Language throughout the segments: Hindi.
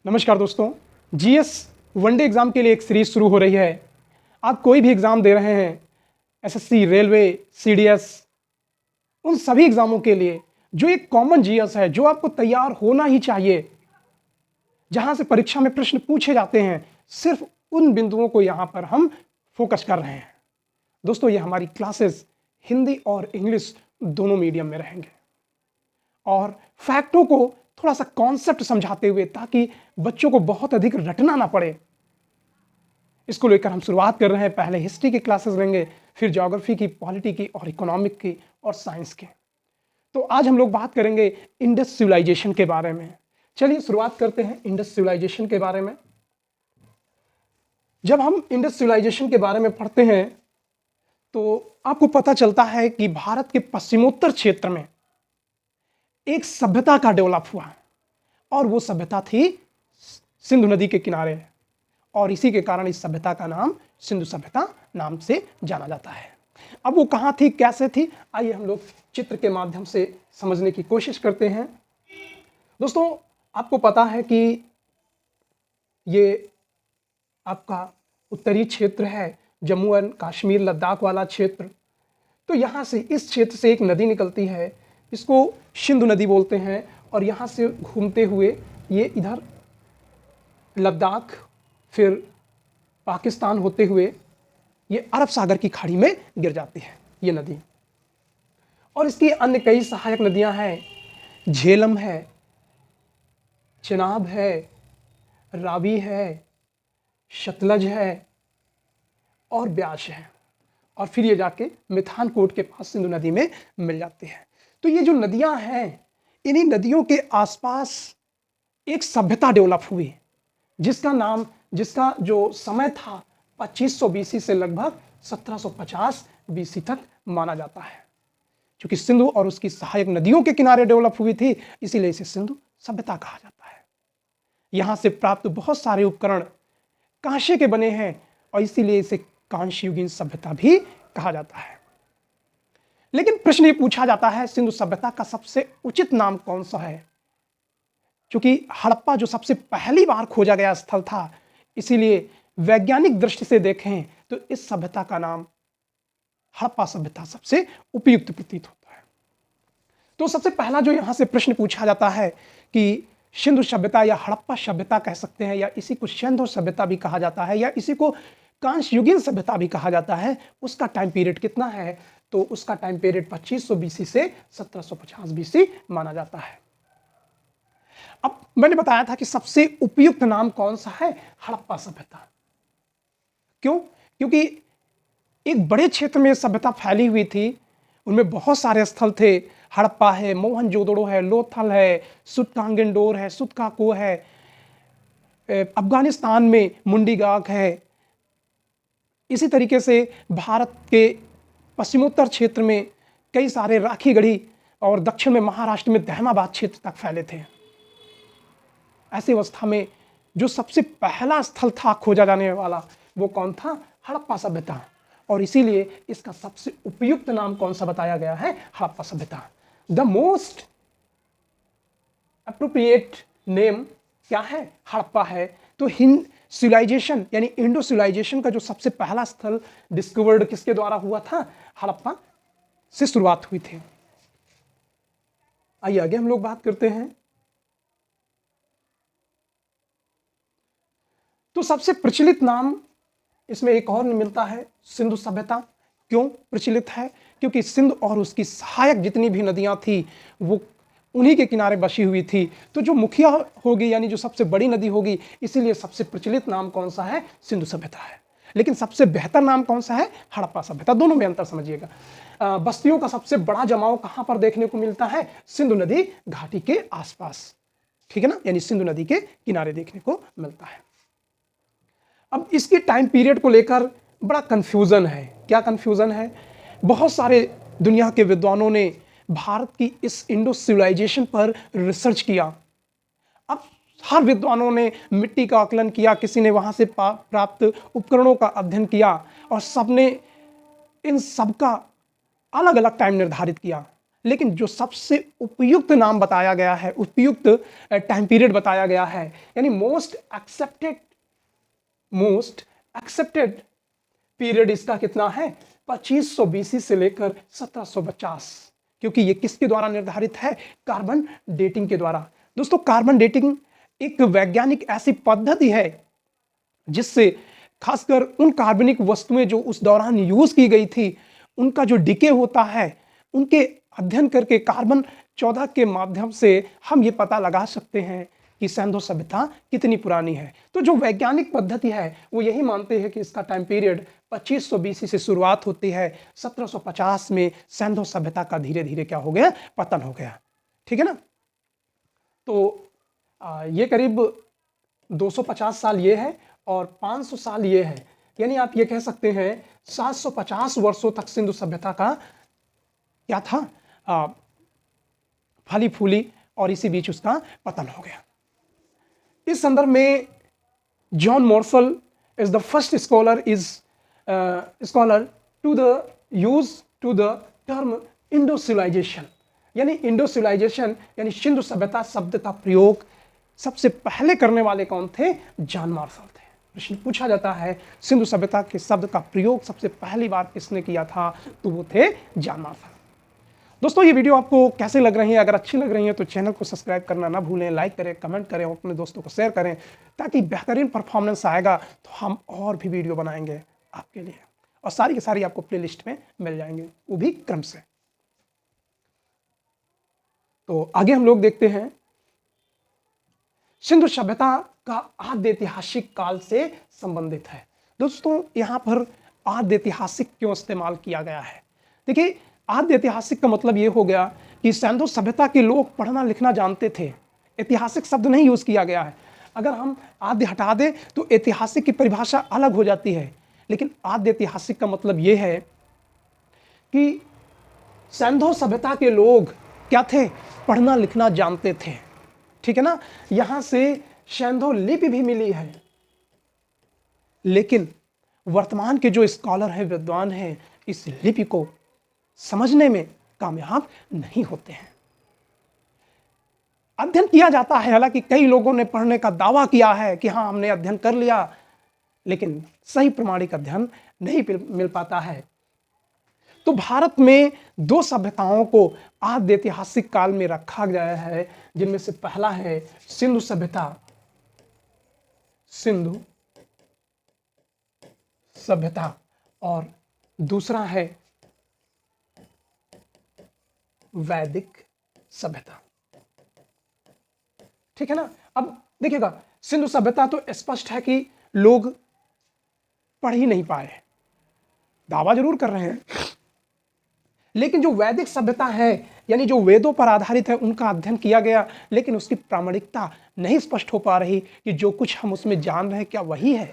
नमस्कार दोस्तों। जीएस वनडे एग्जाम के लिए एक सीरीज शुरू हो रही है। आप कोई भी एग्जाम दे रहे हैं, एसएससी, रेलवे, सीडीएस, उन सभी एग्जामों के लिए जो एक कॉमन जीएस है, जो आपको तैयार होना ही चाहिए, जहां से परीक्षा में प्रश्न पूछे जाते हैं, सिर्फ उन बिंदुओं को यहां पर हम फोकस कर रहे हैं। दोस्तों, ये हमारी क्लासेस हिंदी और इंग्लिश दोनों मीडियम में रहेंगे और फैक्टों को थोड़ा सा कॉन्सेप्ट समझाते हुए, ताकि बच्चों को बहुत अधिक रटना ना पड़े, इसको लेकर हम शुरुआत कर रहे हैं। पहले हिस्ट्री की क्लासेस लेंगे, फिर ज्योग्राफी की, पॉलिटी की और इकोनॉमिक की और साइंस की। तो आज हम लोग बात करेंगे इंडस सिविलाइजेशन के बारे में। चलिए शुरुआत करते हैं इंडस सिविलाइजेशन के बारे में। जब हम इंडस सिविलाइजेशन के बारे में पढ़ते हैं तो आपको पता चलता है कि भारत के पश्चिमोत्तर क्षेत्र में एक सभ्यता का डेवलप हुआ और वो सभ्यता थी सिंधु नदी के किनारे, और इसी के कारण इस सभ्यता का नाम सिंधु सभ्यता नाम से जाना जाता है। अब वो कहाँ थी, कैसे थी, आइए हम लोग चित्र के माध्यम से समझने की कोशिश करते हैं। दोस्तों, आपको पता है कि ये आपका उत्तरी क्षेत्र है, जम्मू एंड कश्मीर, लद्दाख वाला क्षेत्र। तो यहाँ से, इस क्षेत्र से एक नदी निकलती है, इसको सिंधु नदी बोलते हैं, और यहाँ से घूमते हुए ये इधर लद्दाख, फिर पाकिस्तान होते हुए ये अरब सागर की खाड़ी में गिर जाती है ये नदी। और इसकी अन्य कई सहायक नदियाँ हैं। झेलम है, चिनाब है, रावी है, सतलज है और ब्यास है, और फिर ये जाके मिठानकोट के पास सिंधु नदी में मिल जाती है। तो ये जो नदियां हैं, इन्हीं नदियों के आसपास एक सभ्यता डेवलप हुई, जिसका जो समय था 2500 बीसी से लगभग 1750 बीसी तक माना जाता है। क्योंकि सिंधु और उसकी सहायक नदियों के किनारे डेवलप हुई थी, इसीलिए इसे सिंधु सभ्यता कहा जाता है। यहां से प्राप्त बहुत सारे उपकरण कांसे के बने हैं, और इसीलिए इसे कांस्य युगीन सभ्यता भी कहा जाता है। लेकिन प्रश्न ये पूछा जाता है, सिंधु सभ्यता का सबसे उचित नाम कौन सा है? क्योंकि हड़प्पा जो सबसे पहली बार खोजा गया स्थल था, इसीलिए वैज्ञानिक दृष्टि से देखें तो इस सभ्यता का नाम हड़प्पा सभ्यता सबसे उपयुक्त प्रतीत होता है। तो सबसे पहला जो यहां से प्रश्न पूछा जाता है कि सिंधु सभ्यता या हड़प्पा सभ्यता कह सकते हैं, या इसी को सिंधु सभ्यता भी कहा जाता है, या इसी को कांस्य युगीन सभ्यता भी कहा जाता है, उसका टाइम पीरियड कितना है? तो उसका टाइम पीरियड 2500 बीसी से 1750 बीसी माना जाता है। अब मैंने बताया था कि सबसे उपयुक्त नाम कौन सा है? हड़प्पा सभ्यता। क्यों? क्योंकि एक बड़े क्षेत्र में सभ्यता फैली हुई थी, उनमें बहुत सारे स्थल थे। हड़प्पा है, मोहनजोदड़ो है, लोथल है, सुतकांगेंडोर है, सुतकाको है, अफगानिस्तान में मुंडीगाक है। इसी तरीके से भारत के पश्चिमोत्तर क्षेत्र में कई सारे राखीगढ़ी, और दक्षिण में महाराष्ट्र में दहमाबाद क्षेत्र तक फैले थे। ऐसी अवस्था में जो सबसे पहला स्थल था खोजा जाने वाला, वो कौन था? हड़प्पा सभ्यता। और इसीलिए इसका सबसे उपयुक्त नाम कौन सा बताया गया है? हड़प्पा सभ्यता। द मोस्ट अप्रोप्रिएट नेम क्या है? हड़प्पा है। तो हिंद सिविलाइजेशन यानी इंडो सिविलाइजेशन का जो सबसे पहला स्थल डिस्कवर्ड किसके द्वारा हुआ था? हड़प्पा से शुरुआत हुई थी। आइए आगे हम लोग बात करते हैं। तो सबसे प्रचलित नाम इसमें एक और मिलता है, सिंधु सभ्यता। क्यों प्रचलित है? क्योंकि सिंधु और उसकी सहायक जितनी भी नदियां थी, वो उन्हीं के किनारे बसी हुई थी। तो जो मुखिया होगी, यानी जो सबसे बड़ी नदी होगी, इसीलिए सबसे प्रचलित नाम कौन सा है? सिंधु सभ्यता है। लेकिन सबसे बेहतर नाम कौन सा है? हड़प्पा सभ्यता। दोनों में अंतर समझिएगा। बस्तियों का सबसे बड़ा जमाव कहां पर देखने को मिलता है? सिंधु नदी घाटी के आसपास, ठीक है ना, यानी सिंधु नदी के किनारे देखने को मिलता है। अब इसके टाइम पीरियड को लेकर बड़ा कंफ्यूजन है। क्या कंफ्यूजन है? बहुत सारे दुनिया के विद्वानों ने भारत की इस इंडो सिविलाइजेशन पर रिसर्च किया। अब हर विद्वानों ने मिट्टी का आकलन किया, किसी ने वहां से प्राप्त उपकरणों का अध्ययन किया, और सबने इन सबका अलग अलग टाइम निर्धारित किया। लेकिन जो सबसे उपयुक्त नाम बताया गया है, उपयुक्त टाइम पीरियड बताया गया है, यानी मोस्ट एक्सेप्टेड पीरियड इसका कितना है, 2500 बीसी से लेकर 1750। क्योंकि ये किसके द्वारा निर्धारित है, कार्बन डेटिंग के द्वारा। दोस्तों, कार्बन डेटिंग एक वैज्ञानिक ऐसी पद्धति है जिससे खासकर उन कार्बनिक वस्तुएं जो उस दौरान यूज की गई थी उनका जो डिके होता है, उनके अध्ययन करके कार्बन 14 के माध्यम से हम ये पता लगा सकते हैं कि सैंधो सभ्यता कितनी पुरानी है। तो जो वैज्ञानिक पद्धति है वो यही मानते हैं कि इसका टाइम पीरियड 2500 बीसी से शुरुआत होती है, 1750 में सैंधो सभ्यता का धीरे धीरे क्या हो गया, पतन हो गया। ठीक है ना। तो ये करीब 250 साल ये है और 500 साल ये है, यानी आप ये कह सकते हैं 750 वर्षों तक सिंधु सभ्यता का क्या था, फली फूली, और इसी बीच उसका पतन हो गया। इस संदर्भ में John Marshall is the first scholar to the use to the term Indo civilization, यानी इंडो सिविलाइजेशन यानी सिंधु सभ्यता शब्द का प्रयोग सबसे पहले करने वाले कौन थे, जॉन मॉर्सल थे। प्रश्न पूछा जाता है सिंधु सभ्यता के शब्द का प्रयोग सबसे पहली बार किसने किया था, तो वो थे जॉन मॉर्सल। दोस्तों, ये वीडियो आपको कैसे लग रही है, अगर अच्छी लग रही है तो चैनल को सब्सक्राइब करना ना भूलें, लाइक करें, कमेंट करें और अपने दोस्तों को शेयर करें, ताकि बेहतरीन परफॉर्मेंस आएगा तो हम और भी वीडियो बनाएंगे आपके लिए, और सारी की सारी आपको प्लेलिस्ट में मिल जाएंगे, वो भी क्रम से। तो आगे हम लोग देखते हैं सिंधु सभ्यता का आद्य ऐतिहासिक काल से संबंधित है। दोस्तों, यहां पर आद्य ऐतिहासिक क्यों इस्तेमाल किया गया है? देखिए, आद्य ऐतिहासिक का मतलब यह हो गया कि सैंधो सभ्यता के लोग पढ़ना लिखना जानते थे, ऐतिहासिक शब्द नहीं यूज किया गया है। अगर हम आद्य हटा दें तो ऐतिहासिक की परिभाषा अलग हो जाती है, लेकिन आद्य ऐतिहासिक का मतलब यह है कि सैंधो सभ्यता के लोग क्या थे, पढ़ना लिखना जानते थे। ठीक है ना। यहां से सैंधो लिपि भी मिली है, लेकिन वर्तमान के जो स्कॉलर हैं, विद्वान हैं, इस लिपि को समझने में कामयाब नहीं होते हैं। अध्ययन किया जाता है, हालांकि कई लोगों ने पढ़ने का दावा किया है कि हाँ हमने अध्ययन कर लिया, लेकिन सही प्रमाणिक अध्ययन नहीं मिल पाता है। तो भारत में दो सभ्यताओं को आद्य ऐतिहासिक काल में रखा गया है, जिनमें से पहला है सिंधु सभ्यता, सिंधु सभ्यता, और दूसरा है वैदिक सभ्यता। ठीक है ना। अब देखिएगा, सिंधु सभ्यता तो स्पष्ट है कि लोग पढ़ ही नहीं पाए, दावा जरूर कर रहे हैं, लेकिन जो वैदिक सभ्यता है यानी जो वेदों पर आधारित है उनका अध्ययन किया गया, लेकिन उसकी प्रामाणिकता नहीं स्पष्ट हो पा रही कि जो कुछ हम उसमें जान रहे हैं क्या वही है।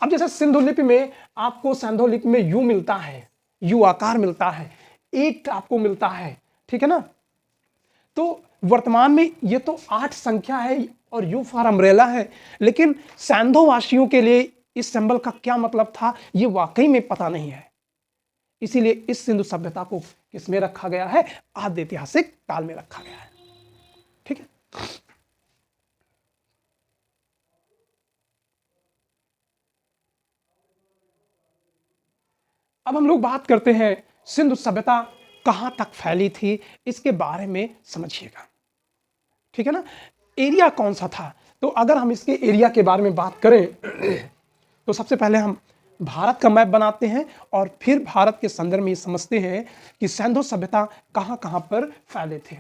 अब जैसे सिंधु लिपि में आपको सैंधो लिपि में यू मिलता है, यू आकार मिलता है, 8 आपको मिलता है। ठीक है ना। तो वर्तमान में ये तो 8 संख्या है और यू फॉर अम्ब्रेला है, लेकिन सैंधो वासियों के लिए इस सिंबल का क्या मतलब था ये वाकई में पता नहीं है। इसीलिए इस सिंधु सभ्यता को किसमें रखा गया है, आद्य ऐतिहासिक काल में रखा गया है। ठीक है। अब हम लोग बात करते हैं सिंधु सभ्यता कहां तक फैली थी, इसके बारे में समझिएगा। ठीक है ना। एरिया कौन सा था, तो अगर हम इसके एरिया के बारे में बात करें तो सबसे पहले हम भारत का मैप बनाते हैं और फिर भारत के संदर्भ में समझते हैं कि सैंधो सभ्यता कहां कहां पर फैले थे।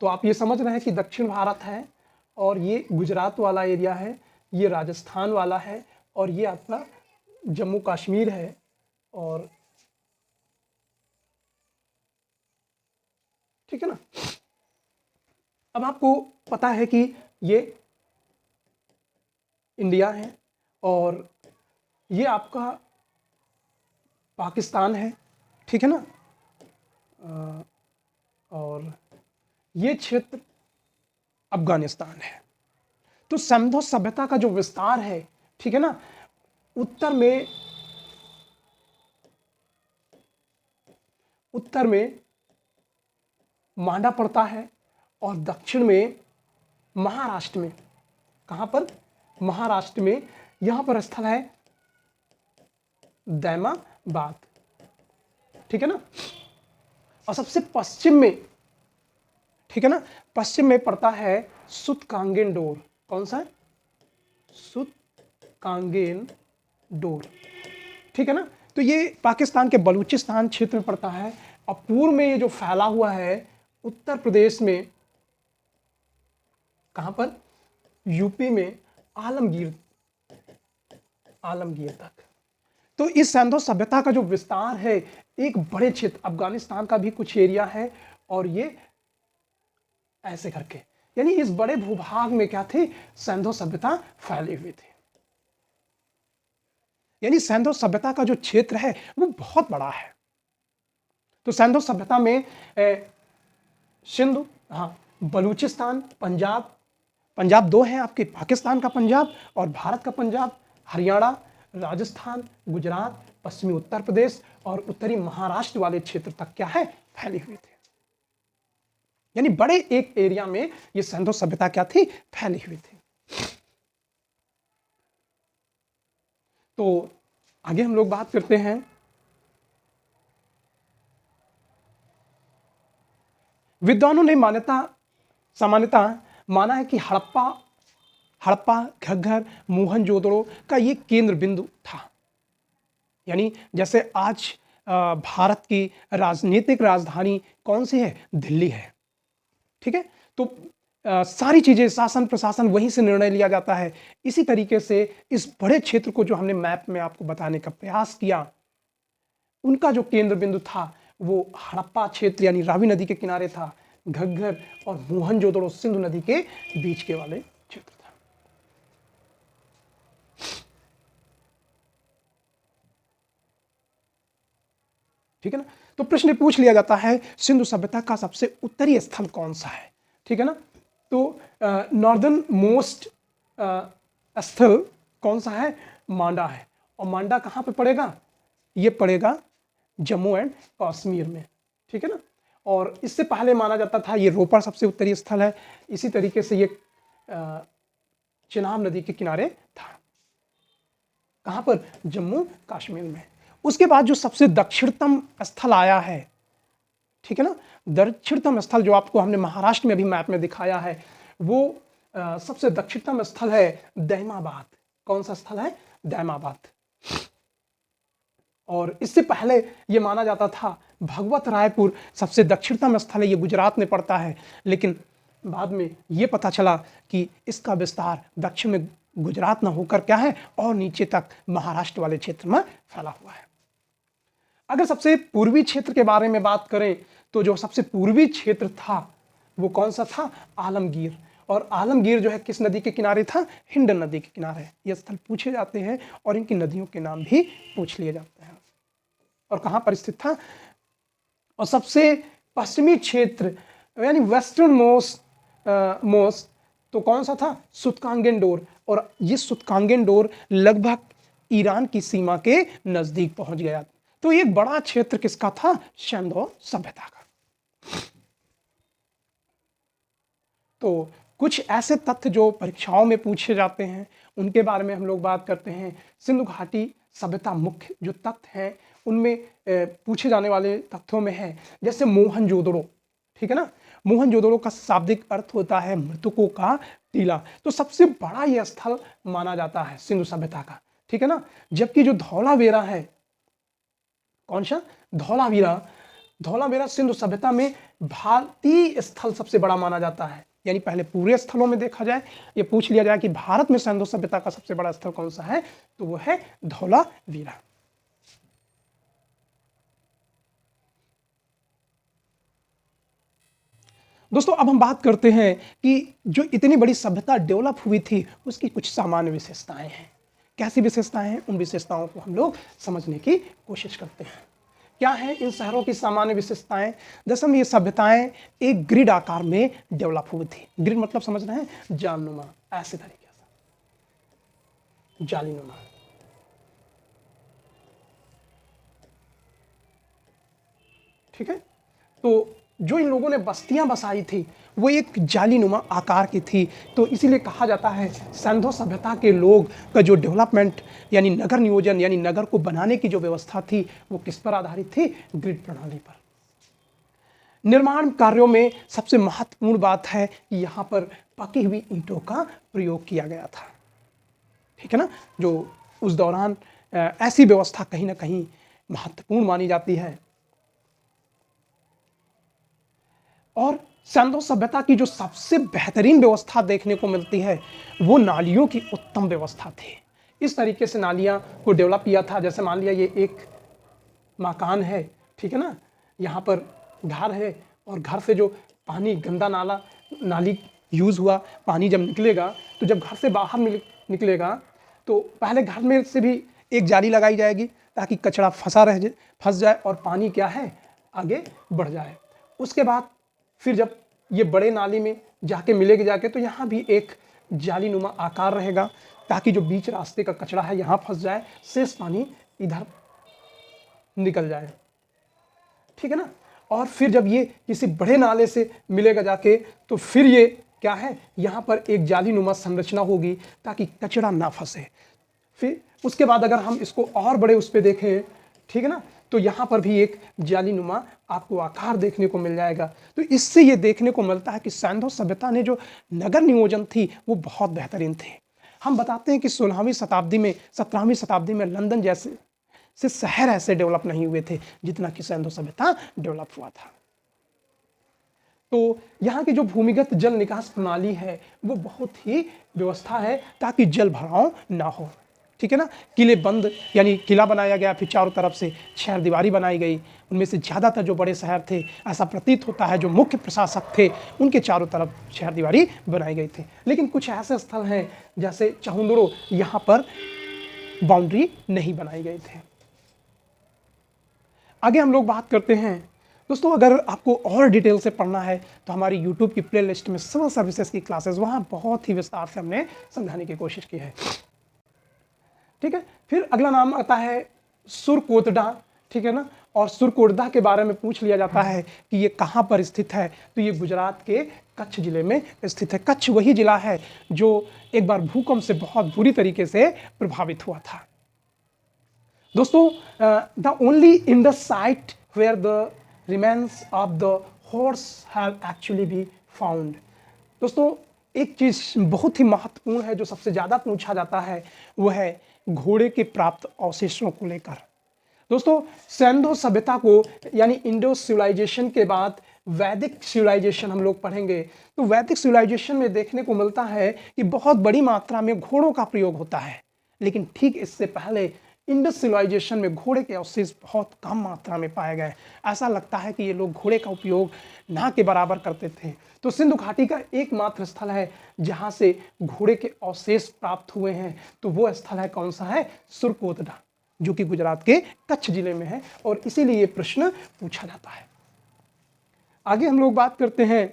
तो आप ये समझ रहे हैं कि दक्षिण भारत है, और ये गुजरात वाला एरिया है, ये राजस्थान वाला है, और ये आपका जम्मू कश्मीर है, और ठीक है ना। अब आपको पता है कि ये इंडिया है और ये आपका पाकिस्तान है। ठीक है ना। और ये क्षेत्र अफगानिस्तान है। तो सैंधो सभ्यता का जो विस्तार है, ठीक है ना, उत्तर में उत्तर में मांडा पड़ता है और दक्षिण में महाराष्ट्र में, कहां पर, महाराष्ट्र में, यहां पर स्थल है दैमाबाद, ठीक है ना। और सबसे पश्चिम में, ठीक है ना, पश्चिम में पड़ता है सुतकांगेनडोर। कौन सा है, सुतकांगेनडोर, ठीक है ना। तो ये पाकिस्तान के बलूचिस्तान क्षेत्र में पड़ता है। और पूर्व में ये जो फैला हुआ है उत्तर प्रदेश में, कहां पर, यूपी में आलमगीर, आलमगीर तक। तो इस सिंधु सभ्यता का जो विस्तार है एक बड़े क्षेत्र, अफगानिस्तान का भी कुछ एरिया है, और ये ऐसे करके, यानी इस बड़े भूभाग में क्या थी, सिंधु सभ्यता फैली हुई थी। यानी सिंधु सभ्यता का जो क्षेत्र है वो बहुत बड़ा है। तो सिंधु सभ्यता में सिंधु, हाँ, बलूचिस्तान, पंजाब, पंजाब दो हैं आपके, पाकिस्तान का पंजाब और भारत का पंजाब, हरियाणा, राजस्थान, गुजरात, पश्चिमी उत्तर प्रदेश और उत्तरी महाराष्ट्र वाले क्षेत्र तक क्या है, फैली हुई थी। यानी बड़े एक एरिया में ये सिंधु सभ्यता क्या थी, फैली हुई थी। तो आगे हम लोग बात करते हैं, विद्वानों ने सामान्यतः माना है कि हड़प्पा, घग्गर, मोहनजोदड़ो का ये केंद्र बिंदु था। यानी जैसे आज भारत की राजनीतिक राजधानी कौन सी है, दिल्ली है, ठीक है। तो सारी चीजें, शासन प्रशासन वहीं से निर्णय लिया जाता है। इसी तरीके से इस बड़े क्षेत्र को जो हमने मैप में आपको बताने का प्रयास किया, उनका जो केंद्र बिंदु था वो हड़प्पा क्षेत्र यानी रावी नदी के किनारे था, घग्गर और मोहनजोदड़ो सिंधु नदी के बीच के वाले क्षेत्र था। ठीक है ना। तो प्रश्न पूछ लिया जाता है सिंधु सभ्यता का सबसे उत्तरी स्थल कौन सा है, ठीक है ना। तो नॉर्दर्न मोस्ट स्थल कौन सा है, मांडा है। और मांडा कहां पे पड़ेगा, ये पड़ेगा जम्मू एंड कश्मीर में, ठीक है ना। और इससे पहले माना जाता था ये रोपड़ सबसे उत्तरी स्थल है। इसी तरीके से ये चिनाब नदी के किनारे था, कहां पर, जम्मू कश्मीर में। उसके बाद जो सबसे दक्षिणतम स्थल आया है, ठीक है ना, दक्षिणतम स्थल जो आपको हमने महाराष्ट्र में भी मैप में दिखाया है, वो सबसे दक्षिणतम स्थल है दैमाबाद। कौन सा स्थल है, दैमाबाद। और इससे पहले ये माना जाता था भगवत रायपुर सबसे दक्षिणतम स्थल है, ये गुजरात में पड़ता है। लेकिन बाद में ये पता चला कि इसका विस्तार दक्षिण में गुजरात ना होकर क्या है, और नीचे तक महाराष्ट्र वाले क्षेत्र में फैला हुआ है। अगर सबसे पूर्वी क्षेत्र के बारे में बात करें तो जो सबसे पूर्वी क्षेत्र था वो कौन सा था, आलमगीर। और आलमगीर जो है किस नदी के किनारे था, हिंड नदी के किनारे। ये स्थल पूछे जाते हैं और इनकी नदियों के नाम भी पूछ लिए जाते हैं। और कहां पर स्थित था, और सबसे पश्चिमी क्षेत्र यानी वेस्टर्न मोस्ट तो कौन सा था, सुतकांगेनडोर। और ये सुतकांगेनडोर लगभग ईरान की सीमा के नजदीक पहुंच गया। तो ये बड़ा क्षेत्र किसका था, सिंधु सभ्यता का। तो कुछ ऐसे तथ्य जो परीक्षाओं में पूछे जाते हैं उनके बारे में हम लोग बात करते हैं। सिंधु घाटी सभ्यता मुख्य जो तथ्य हैं उनमें पूछे जाने वाले तथ्यों में है जैसे मोहनजोदड़ो, ठीक है ना। मोहनजोदड़ो का शाब्दिक अर्थ होता है मृतकों का टीला। तो सबसे बड़ा यह स्थल माना जाता है सिंधु सभ्यता का, ठीक है ना। जबकि जो धौलावीरा है, कौन सा, धौलावीरा सिंधु सभ्यता में भारतीय स्थल सबसे बड़ा माना जाता है। यानी पहले पूरे स्थलों में देखा जाए, ये पूछ लिया जाए कि भारत में सिंधु सभ्यता का सबसे बड़ा स्थल कौन सा है, तो वो है धौलावीरा। दोस्तों अब हम बात करते हैं कि जो इतनी बड़ी सभ्यता डेवलप हुई थी उसकी कुछ सामान्य विशेषताएं हैं। कैसी विशेषताएं हैं, उन विशेषताओं को हम लोग समझने की कोशिश करते हैं। क्या है इन शहरों की सामान्य विशेषताएं। दरअसल ये सभ्यताएं एक ग्रिड आकार में डेवलप हुई थी। ग्रिड मतलब समझ रहे हैं, जालनुमा, ऐसे तरीके से जालीनुमा। ठीक है। तो जो इन लोगों ने बस्तियां बसाई थी वो एक जालीनुमा आकार की थी। तो इसीलिए कहा जाता है सिंधु सभ्यता के लोग का जो डेवलपमेंट यानी नगर नियोजन यानी नगर को बनाने की जो व्यवस्था थी वो किस पर आधारित थी? ग्रिड प्रणाली पर। निर्माण कार्यों में सबसे महत्वपूर्ण बात है कि यहाँ पर पकी हुई ईंटों का प्रयोग किया गया था, ठीक है ना, जो उस दौरान ऐसी व्यवस्था कहीं ना कहीं महत्वपूर्ण मानी जाती है। और सिंधु सभ्यता की जो सबसे बेहतरीन व्यवस्था देखने को मिलती है वो नालियों की उत्तम व्यवस्था थी। इस तरीके से नालियां को डेवलप किया था, जैसे मान लिया ये एक मकान है, ठीक है ना, यहाँ पर घर है और घर से जो पानी गंदा नाली यूज़ हुआ पानी जब निकलेगा तो जब घर से बाहर निकलेगा तो पहले घर में से भी एक जाली लगाई जाएगी ताकि कचरा फंस जाए और पानी क्या है आगे बढ़ जाए। उसके बाद फिर जब ये बड़े नाली में जाके मिलेगी जाके तो यहाँ भी एक जालीनुमा आकार रहेगा ताकि जो बीच रास्ते का कचरा है यहाँ फंस जाए, शेष पानी इधर निकल जाए, ठीक है ना। और फिर जब ये किसी बड़े नाले से मिलेगा जाके तो फिर ये क्या है, यहाँ पर एक जालीनुमा संरचना होगी ताकि कचरा ना फंसे। फिर उसके बाद अगर हम इसको और बड़े उस पर देखें, ठीक है ना, तो यहाँ पर भी एक जालीनुमा आपको आकार देखने को मिल जाएगा। तो इससे ये देखने को मिलता है कि सिंधु सभ्यता ने जो नगर नियोजन थी वो बहुत बेहतरीन थे। हम बताते हैं कि 16वीं शताब्दी में 17वीं शताब्दी में लंदन जैसे शहर ऐसे डेवलप नहीं हुए थे जितना कि सिंधु सभ्यता डेवलप हुआ था। तो यहाँ की जो भूमिगत जल निकास प्रणाली है वो बहुत ही व्यवस्था है ताकि जल भराव ना हो, ठीक है ना। किले बंद यानी किला बनाया गया, फिर चारों तरफ से शहर दीवारी बनाई गई। उनमें से ज़्यादातर जो बड़े शहर थे ऐसा प्रतीत होता है जो मुख्य प्रशासक थे उनके चारों तरफ शहर दीवारी बनाई गई थी। लेकिन कुछ ऐसे स्थल हैं जैसे चहुंदड़ो, यहाँ पर बाउंड्री नहीं बनाई गई थी। आगे हम लोग बात करते हैं दोस्तों, अगर आपको और डिटेल से पढ़ना है तो हमारी यूट्यूब की प्लेलिस्ट में सिविल सर्विसेज की क्लासेस वहाँ बहुत ही विस्तार से हमने समझाने की कोशिश की है, ठीक है। फिर अगला नाम आता है सुरकोटडा, ठीक है ना। और सुरकोटडा के बारे में पूछ लिया जाता है कि ये कहाँ पर स्थित है, तो ये गुजरात के कच्छ जिले में स्थित है। कच्छ वही जिला है जो एक बार भूकंप से बहुत बुरी तरीके से प्रभावित हुआ था। दोस्तों, the only in the site where the remains of the horse have actually be found. दोस्तों, एक चीज़ बहुत ही महत्वपूर्ण है जो सबसे ज़्यादा पूछा जाता है वो है घोड़े के प्राप्त अवशेषों को लेकर। दोस्तों, सिंधु सभ्यता को यानी इंडो सिविलाइजेशन के बाद वैदिक सिविलाइजेशन हम लोग पढ़ेंगे तो वैदिक सिविलाइजेशन में देखने को मिलता है कि बहुत बड़ी मात्रा में घोड़ों का प्रयोग होता है। लेकिन ठीक इससे पहले इंडस सिविलाइजेशन में घोड़े के अवशेष बहुत कम मात्रा में पाए गए। ऐसा लगता है कि ये लोग घोड़े का उपयोग ना के बराबर करते थे। तो सिंधु घाटी का एकमात्र स्थल है जहाँ से घोड़े के अवशेष प्राप्त हुए हैं, तो वो स्थल है कौन सा है? सुरकोटडा, जो कि गुजरात के कच्छ जिले में है और इसीलिए ये प्रश्न पूछा जाता है। आगे हम लोग बात करते हैं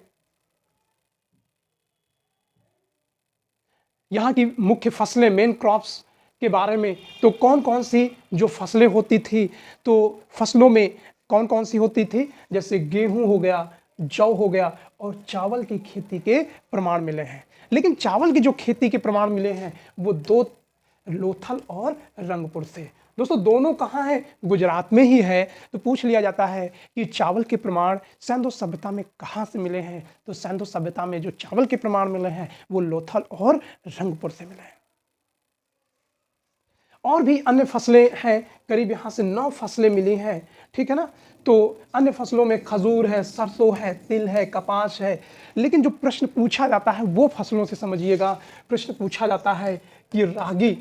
यहाँ की मुख्य फसलें, मेन क्रॉप्स के बारे में। तो कौन कौन सी जो फसलें होती थी, तो फसलों में कौन कौन सी होती थी, जैसे गेहूं हो गया, जौ हो गया और चावल की खेती के प्रमाण मिले हैं। लेकिन चावल की जो खेती के प्रमाण मिले हैं वो दो लोथल और रंगपुर से। दोस्तों, दोनों कहाँ है? गुजरात में ही है। तो पूछ लिया जाता है कि चावल के प्रमाण सिंधु सभ्यता में कहाँ से मिले हैं, तो सिंधु सभ्यता में जो चावल के प्रमाण मिले हैं वो लोथल और रंगपुर से मिले हैं। और भी अन्य फसलें हैं, करीब यहाँ से 9 फसलें मिली हैं, ठीक है ना। तो अन्य फसलों में खजूर है, सरसों है, तिल है, कपास है। लेकिन जो प्रश्न पूछा जाता है वो फसलों से समझिएगा। प्रश्न पूछा जाता है कि रागी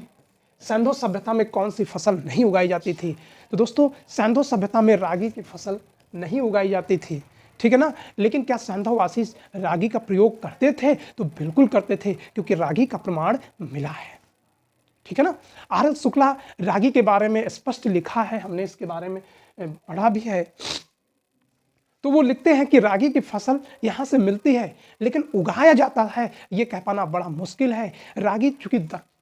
सिंधु सभ्यता में कौन सी फसल नहीं उगाई जाती थी। तो दोस्तों, सिंधु सभ्यता में रागी की फसल नहीं उगाई जाती थी, ठीक है ना। लेकिन क्या सिंधुवासी रागी का प्रयोग करते थे? तो बिल्कुल करते थे, क्योंकि रागी का प्रमाण मिला है, ठीक है ना। आर एस शुक्ला रागी के बारे में स्पष्ट लिखा है, हमने इसके बारे में पढ़ा भी है। तो वो लिखते हैं कि रागी की फसल यहाँ से मिलती है लेकिन उगाया जाता है ये कह पाना बड़ा मुश्किल है। रागी चूंकि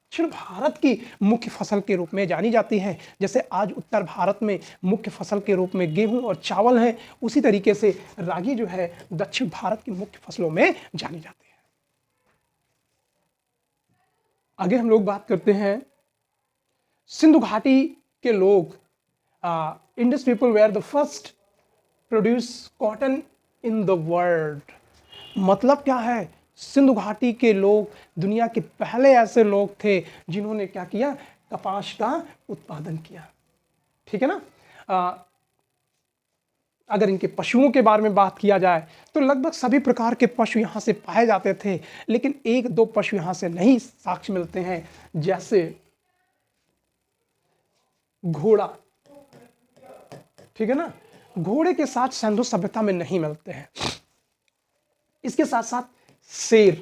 दक्षिण भारत की मुख्य फसल के रूप में जानी जाती है। जैसे आज उत्तर भारत में मुख्य फसल के रूप में गेहूं और चावल है, उसी तरीके से रागी जो है दक्षिण भारत की मुख्य फसलों में जानी जाती है। आगे हम लोग बात करते हैं सिंधु घाटी के लोग, Indus people were the first produce cotton in the world. मतलब क्या है? सिंधु घाटी के लोग दुनिया के पहले ऐसे लोग थे जिन्होंने क्या किया? कपास का उत्पादन किया। ठीक है ना? अगर इनके पशुओं के बारे में बात किया जाए तो लगभग सभी प्रकार के पशु यहाँ से पाए जाते थे, लेकिन एक दो पशु यहाँ से नहीं साक्ष्य मिलते हैं, जैसे घोड़ा। ठीक है ना? घोड़े के साथ सिंधु सभ्यता में नहीं मिलते हैं। इसके साथ साथ शेर,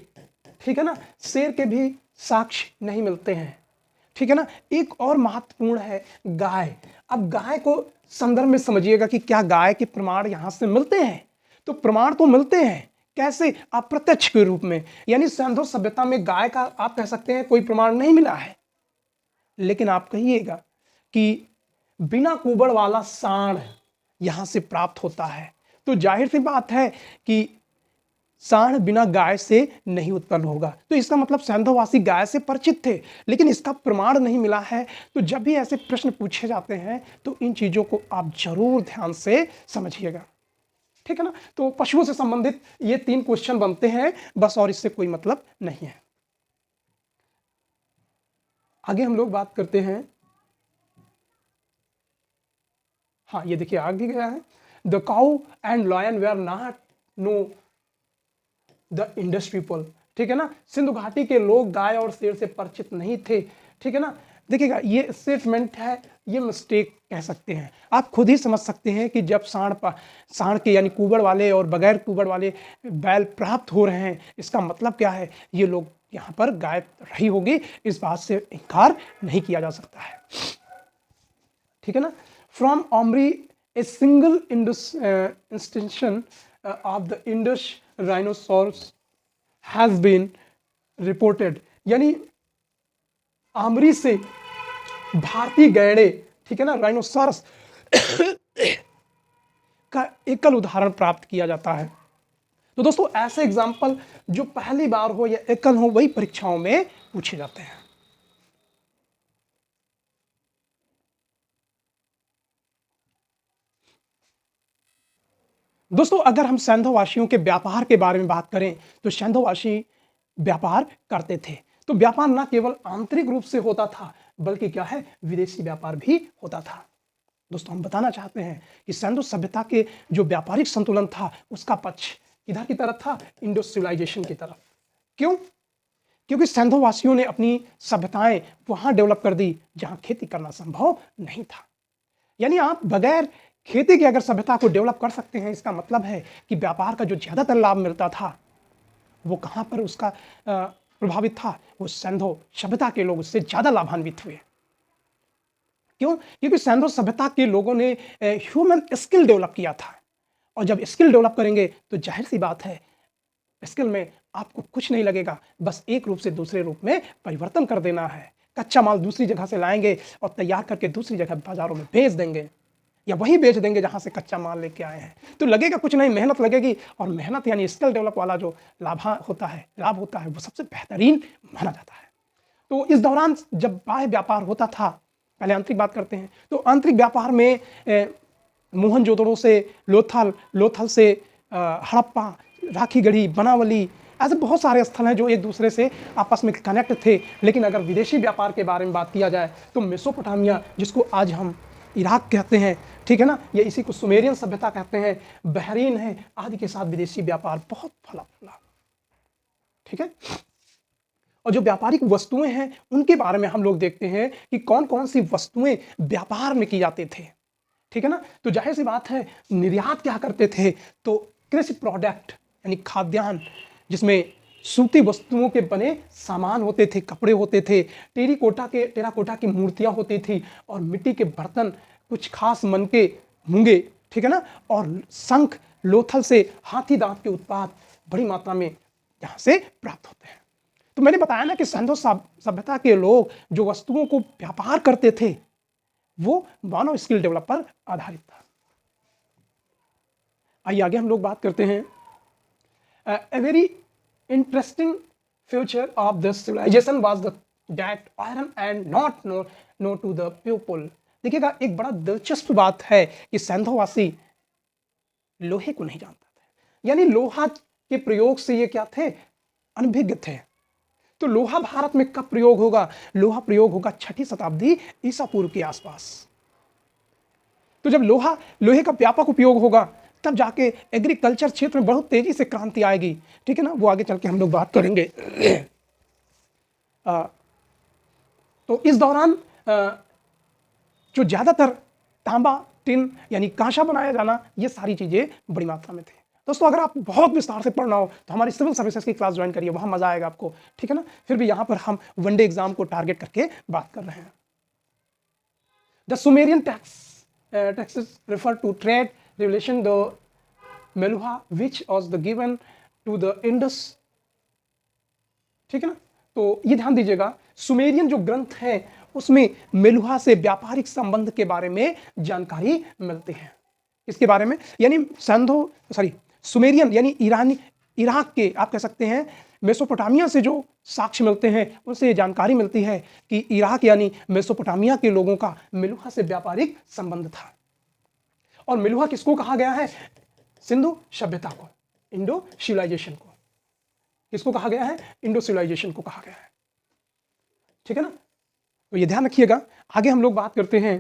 ठीक है ना, शेर के भी साक्ष्य नहीं मिलते हैं। ठीक है ना? एक और महत्वपूर्ण है गाय। अब गाय को संदर्भ में समझिएगा कि क्या गाय के प्रमाण यहां से मिलते हैं? तो प्रमाण तो मिलते हैं, कैसे? अप्रत्यक्ष के रूप में। यानी सिंधु सभ्यता में गाय का आप कह सकते हैं कोई प्रमाण नहीं मिला है, लेकिन आप कहिएगा कि बिना कुबड़ वाला सांड यहां से प्राप्त होता है, तो जाहिर सी बात है कि सांड बिना गाय से नहीं उत्पन्न होगा। तो इसका मतलब सिंधुवासी गाय से परिचित थे, लेकिन इसका प्रमाण नहीं मिला है। तो जब भी ऐसे प्रश्न पूछे जाते हैं तो इन चीजों को आप जरूर ध्यान से समझिएगा। ठीक है ना? तो पशुओं से संबंधित ये 3 क्वेश्चन बनते हैं बस, और इससे कोई मतलब नहीं है। आगे हम लोग बात करते हैं, हाँ ये देखिए आगे गया है, the cow and lion were not know the Indus people. ठीक है ना? सिंधु घाटी के लोग गाय और शेर से परिचित नहीं थे। ठीक है ना? देखिएगा, ये स्टेटमेंट है, ये मिस्टेक कह सकते हैं। आप खुद ही समझ सकते हैं कि जब सांड के यानी कुबड़ वाले और बगैर कुबड़ वाले बैल प्राप्त हो रहे हैं, इसका मतलब क्या है? ये लोग यहाँ पर गाय रही होगी, इस बात से इनकार नहीं किया जा सकता है। ठीक है ना? From Omri a single instance of the Indus rhinoceros has been reported। यानी आमरी से भारतीय गैंडे, ठीक है ना, राइनोसॉरस का एकल उदाहरण प्राप्त किया जाता है। तो दोस्तों ऐसे एग्जाम्पल जो पहली बार हो या एकल हो वही परीक्षाओं में पूछे जाते हैं। दोस्तों अगर हम सिंधुवासियों के व्यापार के बारे में बात करें तो सिंधुवासी व्यापार करते थे। तो व्यापार न केवल आंतरिक रूप से होता था बल्कि क्या है, विदेशी व्यापार भी होता था। दोस्तों हम बताना चाहते हैं कि सिंधु सभ्यता के जो व्यापारिक संतुलन था उसका पक्ष किधर की तरफ था? इंडो सिविलाइजेशन की तरफ। क्यों? क्योंकि सिंधुवासियों ने अपनी सभ्यताएं वहां डेवलप कर दी जहां खेती करना संभव नहीं था। यानी आप बगैर खेती की अगर सभ्यता को डेवलप कर सकते हैं, इसका मतलब है कि व्यापार का जो ज्यादातर लाभ मिलता था वो कहां पर उसका प्रभावित था? वो सिंधु सभ्यता के लोग उससे ज्यादा लाभान्वित हुए। क्यों? क्योंकि सिंधु सभ्यता के लोगों ने ह्यूमन स्किल डेवलप किया था, और जब स्किल डेवलप करेंगे तो जाहिर सी बात है स्किल में आपको कुछ नहीं लगेगा, बस एक रूप से दूसरे रूप में परिवर्तन कर देना है। कच्चा माल दूसरी जगह से लाएंगे और तैयार करके दूसरी जगह बाजारों में भेज देंगे, या वही बेच देंगे जहां से कच्चा माल लेके आए हैं। तो लगेगा कुछ नहीं, मेहनत लगेगी, और मेहनत यानी स्किल डेवलप वाला जो लाभ होता है वो सबसे बेहतरीन माना जाता है। तो इस दौरान जब बाह्य व्यापार होता था, पहले आंतरिक बात करते हैं, तो आंतरिक व्यापार में मोहनजोदड़ो से लोथल, लोथल से हड़प्पा, राखीगढ़ी, बनावली, ऐसे बहुत सारे स्थल हैं जो एक दूसरे से आपस में कनेक्ट थे। लेकिन अगर विदेशी व्यापार के बारे में बात किया जाए तो मेसोपोटामिया, जिसको आज हम इराक कहते हैं, ठीक है ना, ये इसी को सुमेरियन सभ्यता कहते हैं, बहरीन है, आदि के साथ विदेशी व्यापार बहुत फला फूला। ठीक है? और जो व्यापारिक वस्तुएं हैं उनके बारे में हम लोग देखते हैं कि कौन कौन सी वस्तुएं व्यापार में की जाते थे। ठीक है ना? तो जाहिर सी बात है निर्यात क्या करते थे? तो कृषि प्रोडक्ट यानी खाद्यान्न, जिसमें सूती वस्तुओं के बने सामान होते थे, कपड़े होते थे, टेराकोटा की मूर्तियां होती थी, और मिट्टी के बर्तन, कुछ खास मन के मूंगे, ठीक है ना, और शंख, लोथल से हाथी दांत के उत्पाद बड़ी मात्रा में यहां से प्राप्त होते हैं। तो मैंने बताया ना कि सिंधु सभ्यता के लोग जो वस्तुओं को व्यापार करते थे वो मानव स्किल डेवलप पर आधारित था। आइए आगे हम लोग बात करते हैं। A very interesting feature of this civilization was that iron and not know to the people। देखिएगा, एक बड़ा दिलचस्प बात है कि सिंधुवासी लोहे को नहीं जानता था, यानी लोहा के प्रयोग से ये क्या थे, अनभिज्ञ थे। तो लोहा भारत में कब प्रयोग होगा? लोहा प्रयोग होगा 6ठी शताब्दी ईसा पूर्व के आसपास। तो जब लोहे का व्यापक उपयोग होगा तब जाके एग्रीकल्चर क्षेत्र में बहुत तेजी से क्रांति आएगी, ठीक है ना, वो आगे चल के हम लोग बात करेंगे। तो इस दौरान जो ज्यादातर तांबा, टिन यानी कांसा बनाया जाना, ये सारी चीजें बड़ी मात्रा में थी। दोस्तों, अगर आप बहुत विस्तार से पढ़ना हो तो हमारी सिविल सर्विसेज की क्लास ज्वाइन करिए, वहां मजा आएगा आपको, ठीक है ना। फिर भी यहां पर हम वनडे एग्जाम को टारगेट करके बात कर रहे हैं। The Sumerian texts refer to trade relation the Meluhha which was the given to the Indus, ठीक है ना। तो ये ध्यान दीजिएगा, सुमेरियन जो ग्रंथ है उसमें मेलुहा से व्यापारिक संबंध के बारे में जानकारी मिलती है। इसके बारे में यानी सुमेरियन यानी इराक के, आप कह सकते हैं मेसोपोटामिया से जो साक्ष्य मिलते हैं उनसे जानकारी मिलती है कि इराक यानी मेसोपोटामिया के लोगों का मेलुहा से व्यापारिक संबंध था। और मेलुहा किसको कहा गया है? सिंधु सभ्यता को, इंडो सिविलाइजेशन को। किसको कहा गया है? इंडो सिविलाइजेशन को कहा गया है, ठीक है ना। तो ये ध्यान रखिएगा। आगे हम लोग बात करते हैं।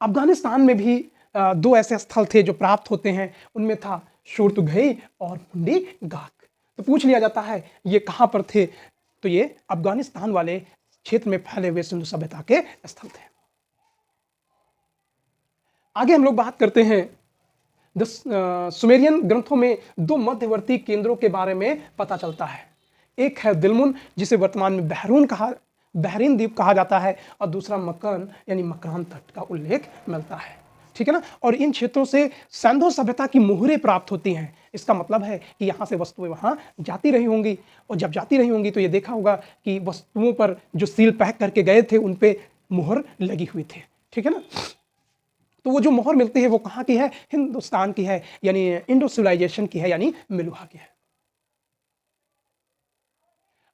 अफगानिस्तान में भी 2 ऐसे स्थल थे जो प्राप्त होते हैं, उनमें था शोर्तुघई और मुंडी गाक। तो पूछ लिया जाता है ये कहां पर थे, तो ये अफगानिस्तान वाले क्षेत्र में फैले हुए सिंधु सभ्यता के स्थल थे। आगे हम लोग बात करते हैं। सुमेरियन ग्रंथों में 2 मध्यवर्ती केंद्रों के बारे में पता चलता है। एक है दिलमुन, जिसे वर्तमान में बहरीन द्वीप कहा जाता है, और दूसरा मकरन यानी मकरान तट का उल्लेख मिलता है, ठीक है ना। और इन क्षेत्रों से सिंधु सभ्यता की मुहरें प्राप्त होती हैं। इसका मतलब है कि यहाँ से वस्तुएं वहाँ जाती रही होंगी, और जब जाती रही होंगी तो ये देखा होगा कि वस्तुओं पर जो सील पैक करके गए थे उन पे मुहर लगी हुई थी, ठीक है ना। तो वो जो मोहर मिलती है वो कहाँ की है? हिंदुस्तान की है, यानी इंडो सिविलाइजेशन की है, यानी मेलुहा की है।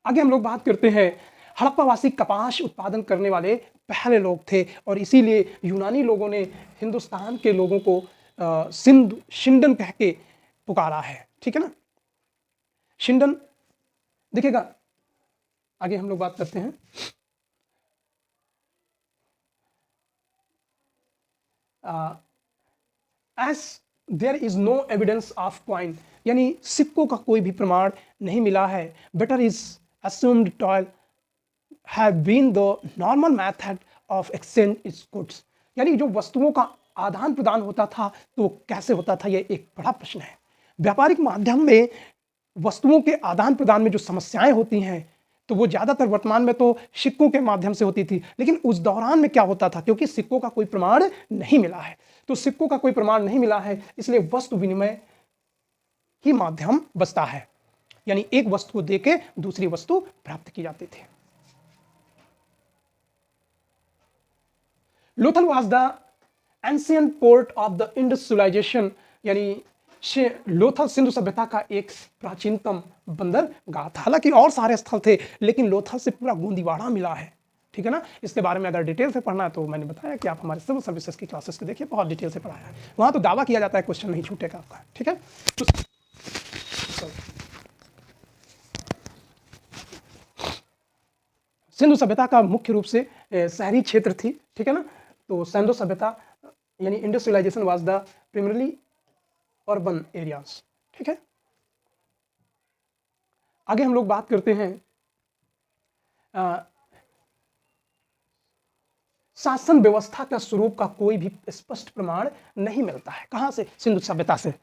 आगे हम लोग बात करते हैं। हड़प्पावासी कपास उत्पादन करने वाले पहले लोग थे, और इसीलिए यूनानी लोगों ने हिंदुस्तान के लोगों को शिंडन कह के पुकारा है, ठीक है ना। शिंडन, देखिएगा आगे हम लोग बात करते हैं। as there is no evidence of coin, यानी सिक्कों का कोई भी प्रमाण नहीं मिला है। better is assumed toil have been the normal method of exchange its goods, यानी जो वस्तुओं का आदान प्रदान होता था तो कैसे होता था, ये एक बड़ा प्रश्न है। व्यापारिक माध्यम में वस्तुओं के आदान प्रदान में जो समस्याएं होती हैं तो वो ज़्यादातर वर्तमान में तो सिक्कों के माध्यम से होती थी, लेकिन उस दौरान में क्या होता था, क्योंकि सिक्कों का कोई प्रमाण नहीं मिला है, तो सिक्कों का कोई प्रमाण नहीं मिला है, इसलिए वस्तु विनिमय ही माध्यम बचता है, यानी एक वस्तु को देके दूसरी वस्तु प्राप्त की जाती थी। Lothal was the ancient port of the Indus civilization, यानी लोथल सिंधु सभ्यता का एक प्राचीनतम बंदरगाह था। हालांकि और सारे स्थल थे, लेकिन लोथल से पूरा गोंदीवाड़ा मिला है, ठीक है ना। इसके बारे में अगर डिटेल से पढ़ना है तो मैंने बताया कि आप हमारे सिविल सर्विसेज की क्लासेस को देखिए, बहुत डिटेल से पढ़ाया है वहाँ। तो दावा किया जाता है क्वेश्चन नहीं छूटेगा आपका, ठीक है। तो सिंधु सभ्यता का मुख्य रूप से शहरी क्षेत्र थी, ठीक है ना। तो सिंधु सभ्यता यानी Indus civilization was the primarily urban areas, ठीक है। आगे हम लोग बात करते हैं। शासन व्यवस्था का स्वरूप का कोई भी स्पष्ट प्रमाण नहीं मिलता है। कहां से? सिंधु सभ्यता से।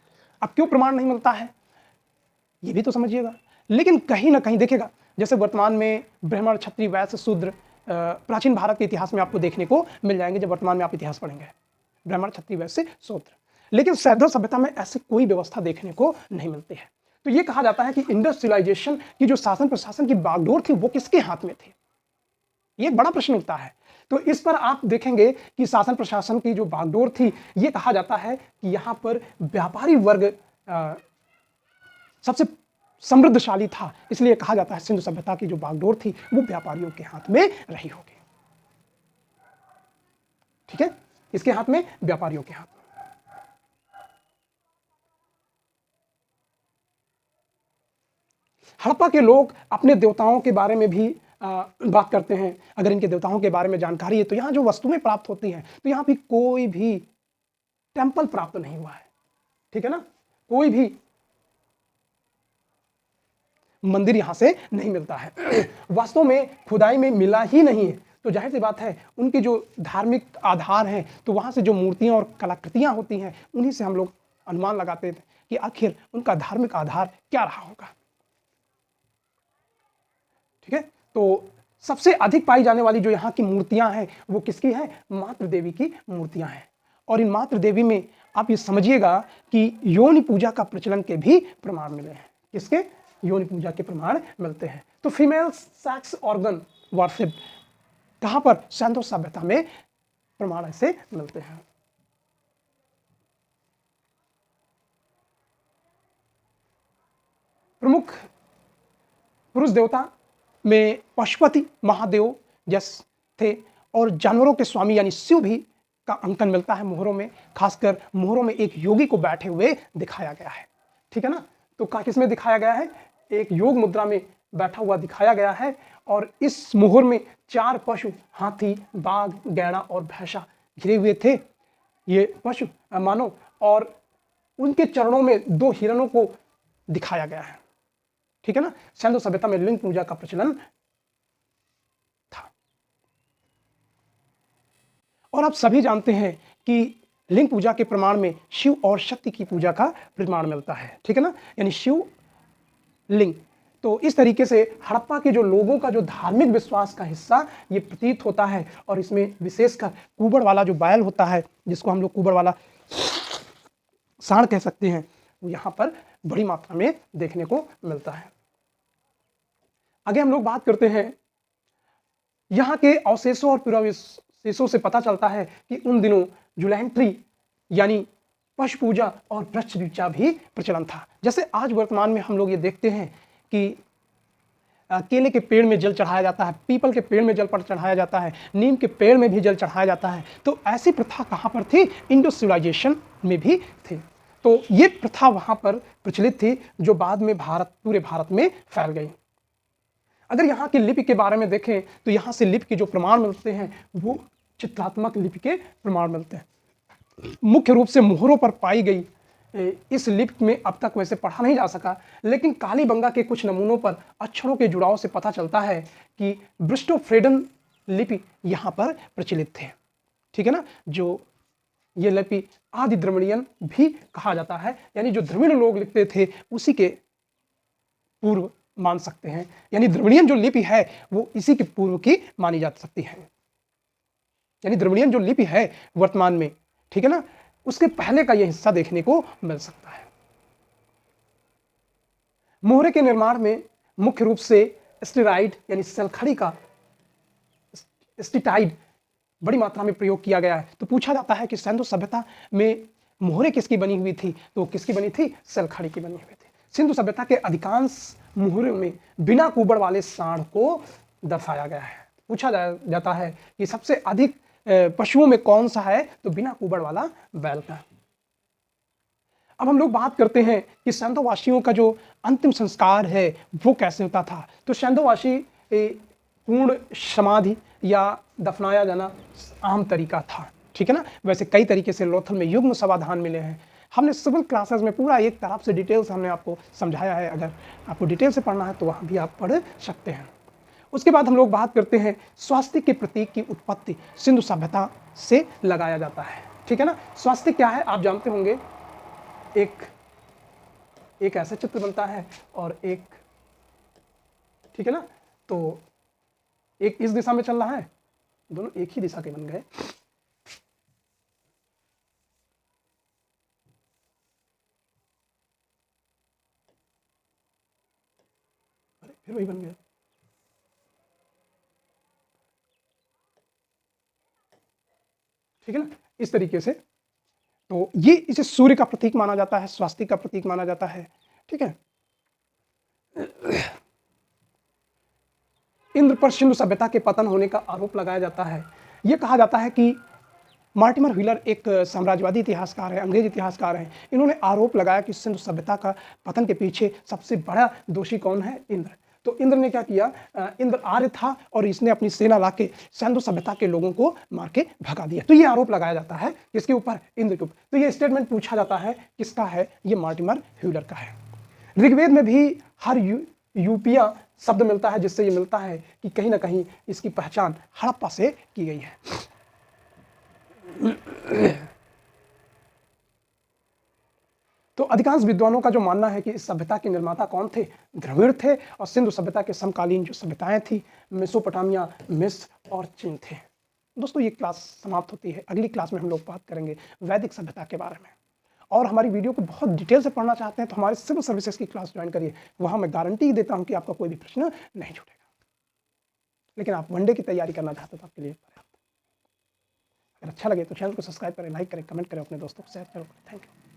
अब क्यों प्रमाण नहीं मिलता है ये भी तो समझिएगा, लेकिन कहीं ना कहीं देखिएगा, जैसे वर्तमान में ब्राह्मण, क्षत्रिय, वैश्य, शूद्र प्राचीन भारत के इतिहास में आपको देखने को मिल जाएंगे जब वर्तमान में आप इतिहास पढ़ेंगे, ब्राह्मण, क्षत्रिय, वैश्य, शूद्र। लेकिन सिंधु सभ्यता में ऐसी कोई व्यवस्था देखने को नहीं मिलती है। तो ये कहा जाता है कि इंडस्ट्रियलाइजेशन की जो शासन प्रशासन की बागडोर थी वो किसके हाथ में थी? ये एक बड़ा प्रश्न उठता है। तो इस पर आप देखेंगे कि शासन प्रशासन की जो बागडोर थी, ये कहा जाता है कि यहां पर व्यापारी वर्ग सबसे समृद्धशाली था, इसलिए कहा जाता है सिंधु सभ्यता की जो बागडोर थी वो व्यापारियों के हाथ में रही होगी। ठीक है, इसके हाथ में, व्यापारियों के हाथ में। हड़प्पा के लोग अपने देवताओं के बारे में भी बात करते हैं। अगर इनके देवताओं के बारे में जानकारी है तो यहाँ जो वस्तुएं प्राप्त होती हैं, तो यहाँ भी कोई भी टेंपल प्राप्त नहीं हुआ है। ठीक है ना, कोई भी मंदिर यहां से नहीं मिलता है। वास्तव में खुदाई में मिला ही नहीं है, तो जाहिर सी बात है उनके जो धार्मिक आधार हैं, तो वहां से जो मूर्तियां और कलाकृतियां होती हैं, उन्हीं से हम लोग अनुमान लगाते थे कि आखिर उनका धार्मिक आधार क्या रहा होगा। ठीक है, तो सबसे अधिक पाई जाने वाली जो यहाँ की मूर्तियां हैं वो किसकी हैं? मातृ देवी की मूर्तियां हैं। और इन मातृ देवी में आप ये समझिएगा कि योनि पूजा का प्रचलन के भी प्रमाण मिले हैं। किसके? योनि पूजा के प्रमाण मिलते हैं। तो फीमेल सेक्स ऑर्गन वर्शिप कहां पर? सिंधु सभ्यता में प्रमाण ऐसे मिलते हैं। प्रमुख पुरुष देवता में पशुपति महादेव जैसे थे, और जानवरों के स्वामी यानी शिव भी का अंकन मिलता है मोहरों में। खासकर मोहरों में एक योगी को बैठे हुए दिखाया गया है। ठीक है ना, तो किस में दिखाया गया है? एक योग मुद्रा में बैठा हुआ दिखाया गया है। और इस मोहर में 4 पशु, हाथी, बाघ, गैड़ा और भैंसा घिरे हुए थे, ये पशु मानो, और उनके चरणों में 2 हिरणों को दिखाया गया है। ठीक है ना, सिंधु सभ्यता में लिंग पूजा का प्रचलन था। और आप सभी जानते हैं कि लिंग पूजा के प्रमाण में शिव और शक्ति की पूजा का प्रमाण मिलता है। ठीक है ना, यानी शिव लिंग। तो इस तरीके से हड़प्पा के जो लोगों का जो धार्मिक विश्वास का हिस्सा ये प्रतीत होता है। और इसमें विशेषकर कुबड़ वाला जो बैल होता है, जिसको हम लोग कुबड़ वाला सांड कह सकते हैं, वो यहाँ पर बड़ी मात्रा में देखने को मिलता है। आगे हम लोग बात करते हैं, यहाँ के अवशेषों और पुरावशेषों से पता चलता है कि उन दिनों जुलैंट्री यानी पशु पूजा और वृक्ष पूजा भी प्रचलन था। जैसे आज वर्तमान में हम लोग ये देखते हैं कि केले के पेड़ में जल चढ़ाया जाता है, पीपल के पेड़ में जल पर चढ़ाया जाता है, नीम के पेड़ में भी जल चढ़ाया जाता है। तो ऐसी प्रथा कहाँ पर थी? इंडस सिविलाइजेशन में भी थी। तो ये प्रथा वहाँ पर प्रचलित थी, जो बाद में पूरे भारत में फैल गई। अगर यहाँ की लिपि के बारे में देखें तो यहाँ से लिपि के जो प्रमाण मिलते हैं वो चित्रात्मक लिपि के प्रमाण मिलते हैं। मुख्य रूप से मोहरों पर पाई गई इस लिपि में अब तक वैसे पढ़ा नहीं जा सका, लेकिन कालीबंगा के कुछ नमूनों पर अक्षरों के जुड़ाव से पता चलता है कि ब्रिस्टोफ्रेडन लिपि यहाँ पर प्रचलित थे। ठीक है ना, जो ये लिपि आदि द्रविड़ियन भी कहा जाता है, यानी जो द्रविड़ लोग लिखते थे उसी के पूर्व मान सकते हैं। यानी द्रविड़ियन जो लिपि है वो इसी के पूर्व की मानी जा सकती है। यानी द्रविड़ियन जो लिपि है वर्तमान में, ठीक है ना, उसके पहले का यह हिस्सा देखने को मिल सकता है। मोहरे के निर्माण में मुख्य रूप से स्टेराइड यानी सल्खड़ी का स्टीटाइड बड़ी मात्रा में प्रयोग किया गया है। तो पूछा जाता है कि सिंधु सभ्यता में मोहरे किसकी बनी हुई थी? तो किसकी बनी थी? सल्खड़ी की बनी हुई थी। सिंधु सभ्यता के अधिकांश मोहरों में बिना कुबड़ वाले सांड को दर्शाया गया है। पूछा जाता है कि सबसे अधिक पशुओं में कौन सा है? तो बिना कुबड़ वाला बैल का। अब हम लोग बात करते हैं कि सिंधुवासियों का जो अंतिम संस्कार है वो कैसे होता था। तो सिंधुवासी पूर्ण समाधि या दफनाया जाना आम तरीका था। ठीक है ना, वैसे कई तरीके से लोथल में युग्म समाधान मिले हैं। हमने सिविल क्लासेस में पूरा एक तरफ से डिटेल्स हमने आपको समझाया है। अगर आपको डिटेल से पढ़ना है तो वहाँ भी आप पढ़ सकते हैं। उसके बाद हम लोग बात करते हैं स्वास्तिक के प्रतीक की उत्पत्ति सिंधु सभ्यता से लगाया जाता है। ठीक है ना, स्वास्तिक क्या है आप जानते होंगे। एक ऐसा चित्र बनता है और एक, ठीक है ना, तो एक इस दिशा में चल रहा है, दोनों एक ही दिशा के बन गए। फिर वही बन गया। ठीक है ना, इस तरीके से। तो ये इसे सूर्य का प्रतीक माना जाता है, स्वास्तिक का प्रतीक माना जाता है। ठीक है। इंद्र पर सिंधु सभ्यता के पतन होने का आरोप लगाया जाता है। यह कहा जाता है कि मार्टिमर व्हीलर एक साम्राज्यवादी इतिहासकार है, अंग्रेज इतिहासकार हैं। इन्होंने आरोप लगाया कि सिंधु सभ्यता का पतन के पीछे सबसे बड़ा दोषी कौन है? इंद्र। तो इंद्र ने क्या किया? इंद्र आर्य था और इसने अपनी सेना लाके सिंधु सभ्यता के लोगों को मार के भगा दिया। तो ये आरोप लगाया जाता है किसके ऊपर? इंद्र के ऊपर। तो ये स्टेटमेंट पूछा जाता है किसका है? ये मार्टिमर व्हीलर का है। ऋग्वेद में भी हर यूपिया शब्द मिलता है, जिससे ये मिलता है कि कहीं ना कहीं इसकी पहचान हड़प्पा से की गई है। तो अधिकांश विद्वानों का जो मानना है कि इस सभ्यता के निर्माता कौन थे? द्रविड़ थे। और सिंधु सभ्यता के समकालीन जो सभ्यताएं थी, मेसोपोटामिया, मिस्र और चीन थे। दोस्तों ये क्लास समाप्त होती है। अगली क्लास में हम लोग बात करेंगे वैदिक सभ्यता के बारे में। और हमारी वीडियो को बहुत डिटेल से पढ़ना चाहते हैं तो हमारे सिविल सर्विसेज की क्लास ज्वाइन करिए। वहां मैं गारंटी देता हूं कि आपका कोई भी प्रश्न नहीं छूटेगा। लेकिन आप वनडे की तैयारी करना चाहते हो तो आपके लिए पर्याप्त। अगर अच्छा लगे तो चैनल को सब्सक्राइब करें, लाइक करें, कमेंट करें, अपने दोस्तों को शेयर करें। Thank you.